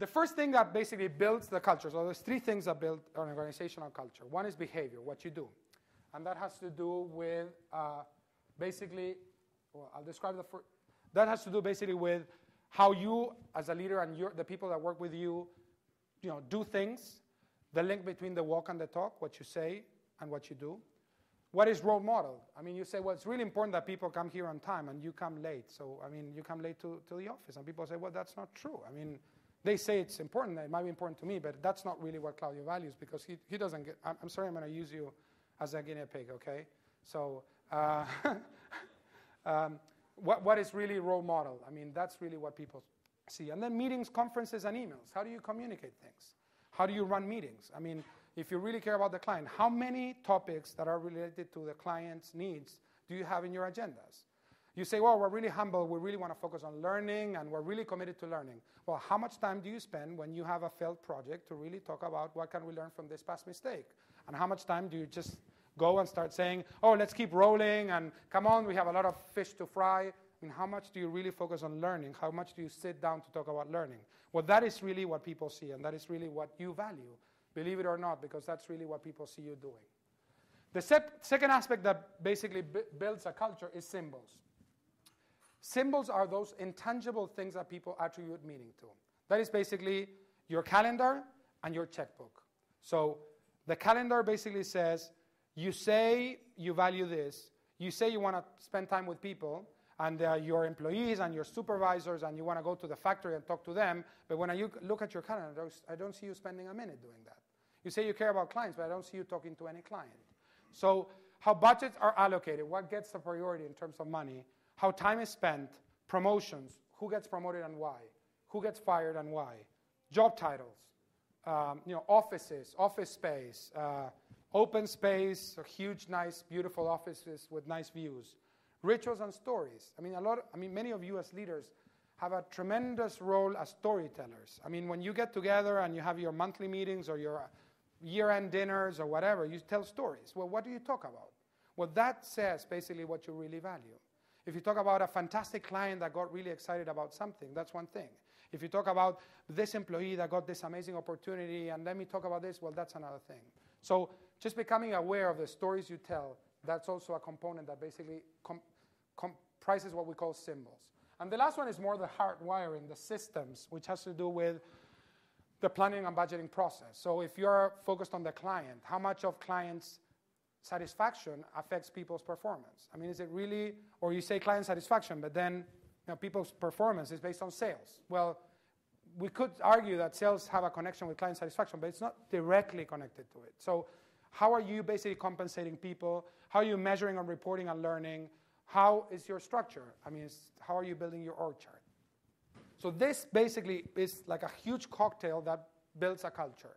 The first thing that basically builds the culture, so there's three things that build an organizational culture. One is behavior, what you do. And that has to do with basically, well, I'll describe the first. That has to do basically with how you, as a leader, and the people that work with you, do things. The link between the walk and the talk, what you say and what you do. What is role model? I mean, you say, well, it's really important that people come here on time, and you come late. So, I mean, you come late to the office, and people say, well, that's not true. I mean, they say it's important. It might be important to me, but that's not really what Claudio values, because he doesn't get. I'm sorry, I'm going to use you as a guinea pig, okay? So, what is really role model? I mean, that's really what people see. And then meetings, conferences, and emails. How do you communicate things? How do you run meetings? I mean, if you really care about the client, how many topics that are related to the client's needs do you have in your agendas? You say, well, we're really humble. We really want to focus on learning, and we're really committed to learning. Well, how much time do you spend when you have a failed project to really talk about what can we learn from this past mistake? And how much time do you just go and start saying, oh, let's keep rolling, and come on, we have a lot of fish to fry? I mean, how much do you really focus on learning? How much do you sit down to talk about learning? Well, that is really what people see, and that is really what you value, believe it or not, because that's really what people see you doing. The second aspect that basically builds a culture is symbols. Symbols are those intangible things that people attribute meaning to. That is basically your calendar and your checkbook. So the calendar basically says, you say you value this, you say you want to spend time with people, and your employees and your supervisors, and you want to go to the factory and talk to them, but when you look at your calendar, I don't see you spending a minute doing that. You say you care about clients, but I don't see you talking to any client. So how budgets are allocated, what gets the priority in terms of money, how time is spent, promotions, who gets promoted and why, who gets fired and why, job titles, offices, office space, open space, huge, nice, beautiful offices with nice views, rituals and stories. I mean, many of you as leaders have a tremendous role as storytellers. I mean, when you get together and you have your monthly meetings or your year-end dinners or whatever, you tell stories. Well, what do you talk about? Well, that says basically what you really value. If you talk about a fantastic client that got really excited about something, that's one thing. If you talk about this employee that got this amazing opportunity, and let me talk about this, well, that's another thing. So just becoming aware of the stories you tell, that's also a component that basically comprises what we call symbols. And the last one is more the hardwiring, the systems, which has to do with the planning and budgeting process. So if you're focused on the client, how much of clients' satisfaction affects people's performance? I mean, is it really, or you say client satisfaction, but then people's performance is based on sales. Well, we could argue that sales have a connection with client satisfaction, but it's not directly connected to it. So how are you basically compensating people? How are you measuring and reporting and learning? How is your structure? I mean, how are you building your org chart? So this basically is like a huge cocktail that builds a culture.